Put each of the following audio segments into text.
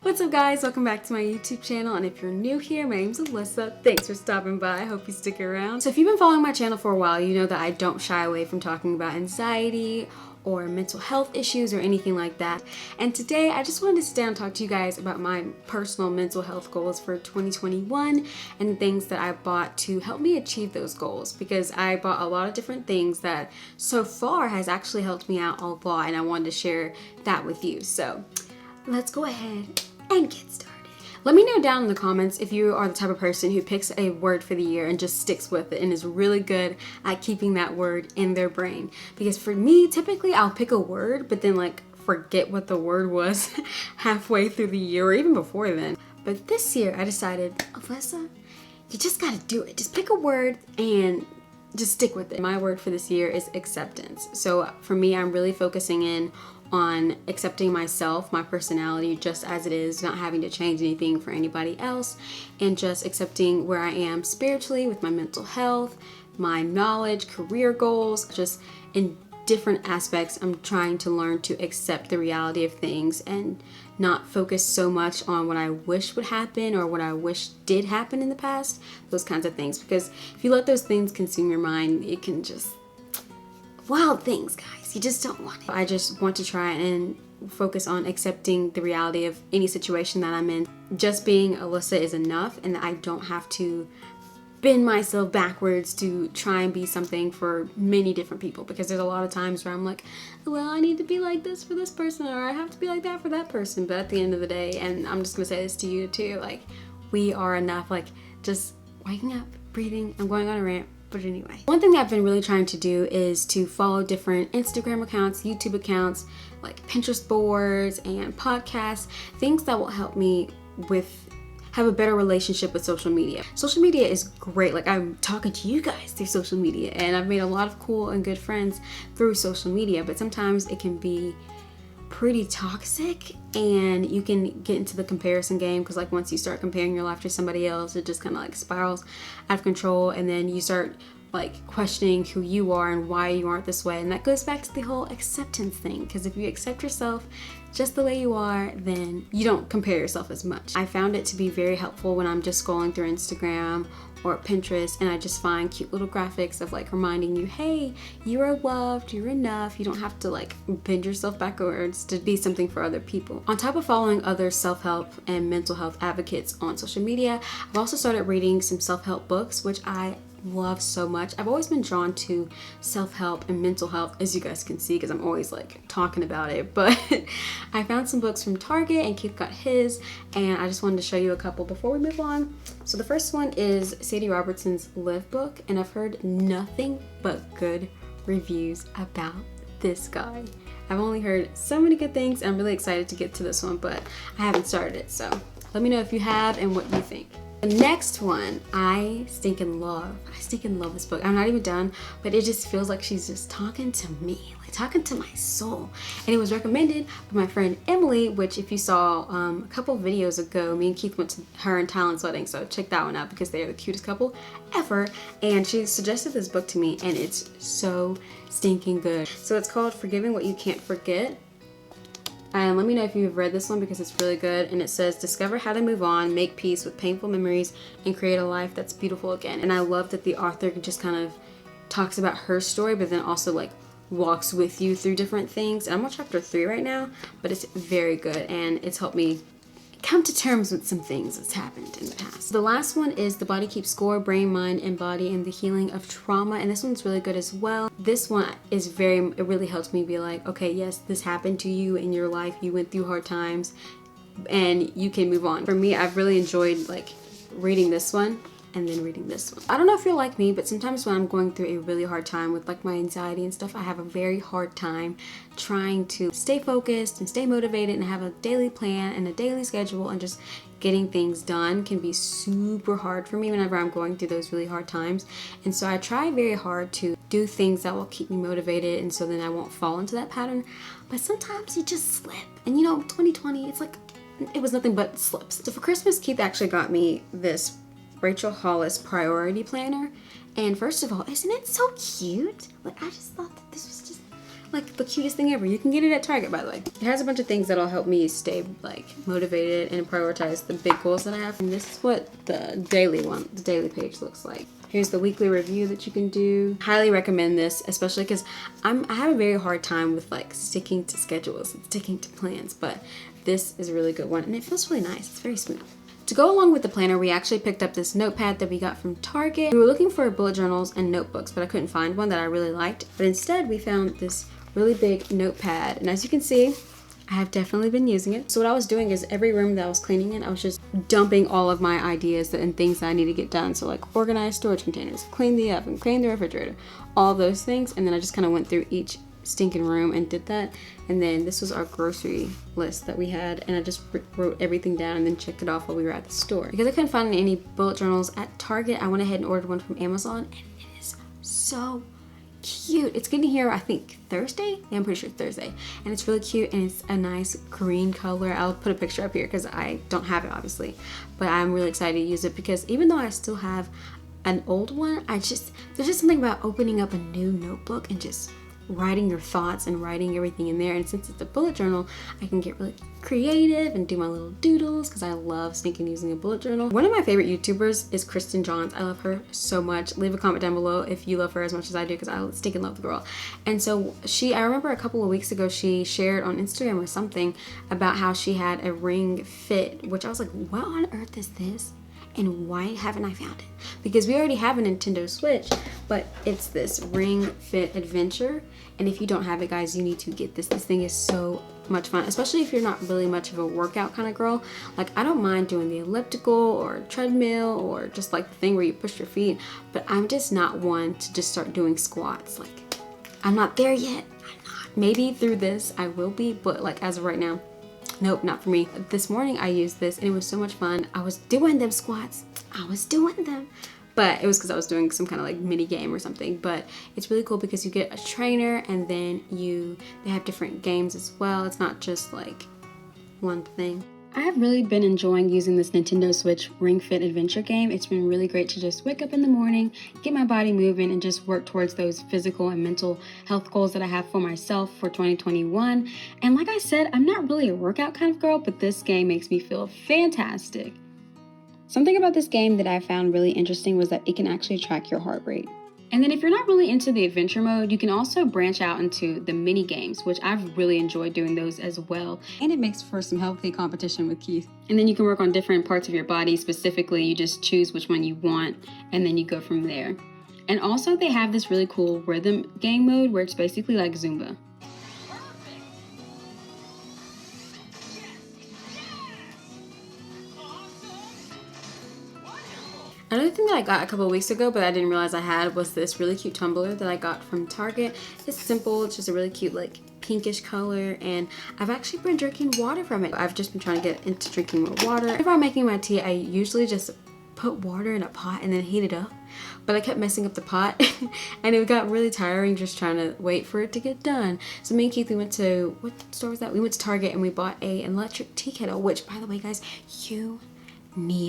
What's up guys, welcome back to my YouTube channel, and if you're new here, my name's Alyssa. Thanks for stopping by, I hope you stick around. So if you've been following my channel for a while, you know that I don't shy away from talking about anxiety or mental health issues or anything like that. And today I just wanted to sit down and talk to you guys about my personal mental health goals for 2021 and things that I bought to help me achieve those goals, because I bought a lot of different things that so far has actually helped me out a lot, and I wanted to share that with you. So let's go ahead and get started. Let me know down in the comments if you are the type of person who picks a word for the year and just sticks with it and is really good at keeping that word in their brain. Because for me, typically I'll pick a word but then forget what the word was halfway through the year or even before then. But this year I decided, Alyssa, you just gotta do it. Just pick a word and just stick with it. My word for this year is acceptance. So for me, I'm really focusing in on accepting myself, my personality just as it is, not having to change anything for anybody else, and just accepting where I am spiritually with my mental health, my knowledge, career goals, just in different aspects. I'm trying to learn to accept the reality of things and not focus so much on what I wish would happen or what I wish did happen in the past, those kinds of things. Because if you let those things consume your mind, it can just, wild things, guys. You just don't want it. I just want to try and focus on accepting the reality of any situation that I'm in. Just being Alyssa is enough, and that I don't have to bend myself backwards to try and be something for many different people, because there's a lot of times where I'm like, well, I need to be like this for this person, or I have to be like that for that person. But at the end of the day, and I'm just gonna say this to you too, we are enough. Just waking up, breathing. I'm going on a rant. But anyway, one thing that I've been really trying to do is to follow different Instagram accounts, YouTube accounts, like Pinterest boards and podcasts, things that will help me have a better relationship with social media. Social media is great. I'm talking to you guys through social media, and I've made a lot of cool and good friends through social media, but sometimes it can be pretty toxic, and you can get into the comparison game, because once you start comparing your life to somebody else, it just kind of spirals out of control, and then you start questioning who you are and why you aren't this way. And that goes back to the whole acceptance thing, because if you accept yourself just the way you are, then you don't compare yourself as much. I found it to be very helpful when I'm just scrolling through Instagram or Pinterest, and I just find cute little graphics of reminding you, hey, you are loved, you're enough, you don't have to bend yourself backwards to be something for other people. On top of following other self-help and mental health advocates on social media, I've also started reading some self-help books, which I love so much. I've always been drawn to self-help and mental health, as you guys can see, because I'm always talking about it. But I found some books from Target, and Keith got his, and I just wanted to show you a couple before we move on. So the first one is Sadie Robertson's Live book, and I've heard nothing but good reviews about this guy. I've only heard so many good things, and I'm really excited to get to this one, but I haven't started it. So let me know if you have and what you think. The next one, I stinking love this book. I'm not even done, but it just feels like she's just talking to me, talking to my soul. And it was recommended by my friend Emily, which if you saw a couple videos ago, me and Keith went to her and Talon's wedding, so check that one out because they are the cutest couple ever. And she suggested this book to me, and it's so stinking good. So it's called Forgiving What You Can't Forget. And let me know if you've read this one, because it's really good. And it says, discover how to move on, make peace with painful memories, and create a life that's beautiful again. And I love that the author just kind of talks about her story, but then also walks with you through different things. And I'm on chapter 3 right now, but it's very good, and it's helped me come to terms with some things that's happened in the past. The last one is The Body Keeps Score, Brain, Mind, and Body, and the Healing of Trauma. And this one's really good as well. This one is it really helps me be okay, yes, this happened to you in your life. You went through hard times and you can move on. For me, I've really enjoyed reading this one and then reading this one. I don't know if you're like me, but sometimes when I'm going through a really hard time with my anxiety and stuff, I have a very hard time trying to stay focused and stay motivated and have a daily plan and a daily schedule, and just getting things done can be super hard for me whenever I'm going through those really hard times. And so I try very hard to do things that will keep me motivated, and so then I won't fall into that pattern. But sometimes you just slip, and 2020, it's it was nothing but slips. So for Christmas, Keith actually got me this Rachel Hollis priority planner, and first of all, isn't it so cute? I just thought that this was just like the cutest thing ever. You can get it at Target, by the way. It has a bunch of things that'll help me stay like motivated and prioritize the big goals that I have. And this is what the daily page looks like. Here's the weekly review that you can do. Highly recommend this, especially because I have a very hard time with like sticking to schedules and sticking to plans, but this is a really good one and it feels really nice. It's very smooth. To go along with the planner, we actually picked up this notepad that we got from Target. We were looking for bullet journals and notebooks, but I couldn't find one that I really liked. But instead, we found this really big notepad. And as you can see, I have definitely been using it. So what I was doing is every room that I was cleaning in, I was just dumping all of my ideas and things that I need to get done. So like organize storage containers, clean the oven, clean the refrigerator, all those things. And then I just kind of went through each stinking room and did that. And then this was our grocery list that we had, and I just wrote everything down and then checked it off while we were at the store. Because I couldn't find any bullet journals at Target, I went ahead and ordered one from Amazon, and it is so cute. It's getting here, I think, Thursday? Yeah, I'm pretty sure Thursday. And it's really cute, and it's a nice green color. I'll put a picture up here because I don't have it, obviously. But I'm really excited to use it because even though I still have an old one, there's just something about opening up a new notebook and just writing your thoughts and writing everything in there. And since it's a bullet journal, I can get really creative and do my little doodles because I love stinking using a bullet journal. One of my favorite YouTubers is Kristen Johns. I love her so much. Leave a comment down below if you love her as much as I do because I stinking love the girl. And so I remember a couple of weeks ago she shared on Instagram or something about how she had a RingFit, which I was like, what on earth is this? And why haven't I found it? Because we already have a Nintendo Switch, but it's this RingFit Adventure. And if you don't have it, guys, you need to get this. This thing is so much fun, especially if you're not really much of a workout kind of girl. Like, I don't mind doing the elliptical or treadmill or just like the thing where you push your feet, but I'm just not one to just start doing squats. Like, I'm not there yet. I'm not. Maybe through this I will be, but like as of right now, nope, not for me. This morning I used this and it was so much fun. I was doing them squats. I was doing them. But it was because I was doing some kind of like mini game or something. But it's really cool because you get a trainer and then they have different games as well. It's not just like one thing. I have really been enjoying using this Nintendo Switch RingFit Adventure game. It's been really great to just wake up in the morning, get my body moving, and just work towards those physical and mental health goals that I have for myself for 2021. And like I said, I'm not really a workout kind of girl, but this game makes me feel fantastic. Something about this game that I found really interesting was that it can actually track your heart rate. And then if you're not really into the adventure mode, you can also branch out into the mini games, which I've really enjoyed doing those as well. And it makes for some healthy competition with Keith. And then you can work on different parts of your body. Specifically, you just choose which one you want, and then you go from there. And also they have this really cool rhythm game mode where it's basically like Zumba. Another thing that I got a couple of weeks ago, but I didn't realize I had, was this really cute tumbler that I got from Target. It's simple, it's just a really cute like pinkish color, and I've actually been drinking water from it. I've just been trying to get into drinking more water. Whenever I'm making my tea, I usually just put water in a pot and then heat it up. But I kept messing up the pot and it got really tiring just trying to wait for it to get done. So me and Keith, we went to, what store was that? We went to Target and we bought an electric tea kettle, which by the way, guys,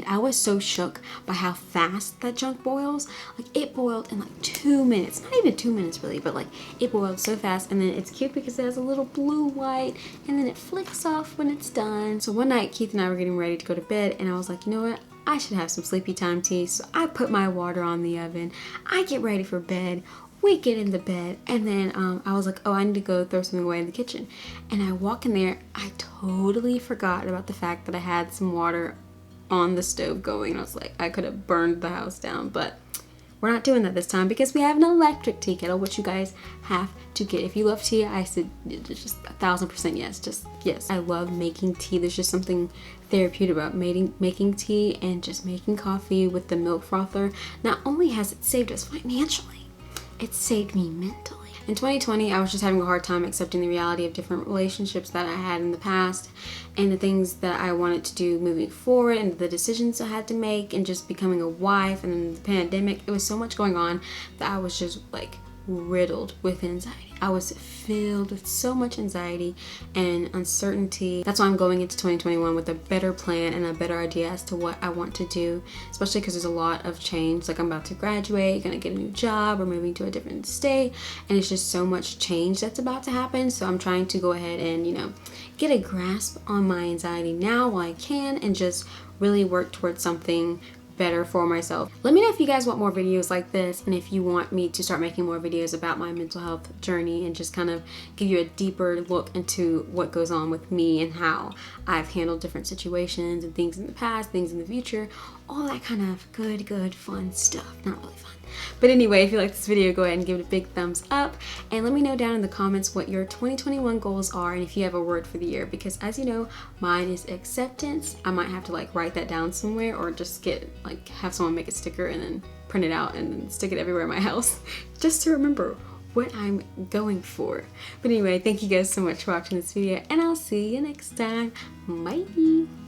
I was so shook by how fast that junk boils. Like, it boiled in like 2 minutes. Not even 2 minutes really, but like it boiled so fast. And then it's cute because it has a little blue light and then it flicks off when it's done. So one night Keith and I were getting ready to go to bed and I was like, you know what? I should have some sleepy time tea. So I put my water on the oven. I get ready for bed. We get in the bed and then I was like, oh, I need to go throw something away in the kitchen. And I walk in there. I totally forgot about the fact that I had some water on the stove going. I was like, I could have burned the house down, but we're not doing that this time because we have an electric tea kettle, which you guys have to get. If you love tea, I said just 1000% yes, just yes. I love making tea. There's just something therapeutic about making tea and just making coffee with the milk frother. Not only has it saved us financially, it saved me mentally. In 2020, I was just having a hard time accepting the reality of different relationships that I had in the past and the things that I wanted to do moving forward and the decisions I had to make and just becoming a wife and then the pandemic. It was so much going on that I was just like riddled with anxiety. I was filled with so much anxiety and uncertainty. That's why I'm going into 2021 with a better plan and a better idea as to what I want to do, especially because there's a lot of change. Like I'm about to graduate, gonna get a new job, or moving to a different state, and it's just so much change that's about to happen. So I'm trying to go ahead and, get a grasp on my anxiety now while I can, and just really work towards something better for myself. Let me know if you guys want more videos like this, and if you want me to start making more videos about my mental health journey and just kind of give you a deeper look into what goes on with me and how I've handled different situations and things in the past, things in the future, all that kind of good fun stuff. Not really fun. But anyway, if you like this video, go ahead and give it a big thumbs up, and let me know down in the comments what your 2021 goals are and if you have a word for the year, because as you know, mine is acceptance. I might have to write that down somewhere, or just have someone make a sticker and then print it out and then stick it everywhere in my house just to remember what I'm going for. But anyway, thank you guys so much for watching this video, and I'll see you next time. Bye.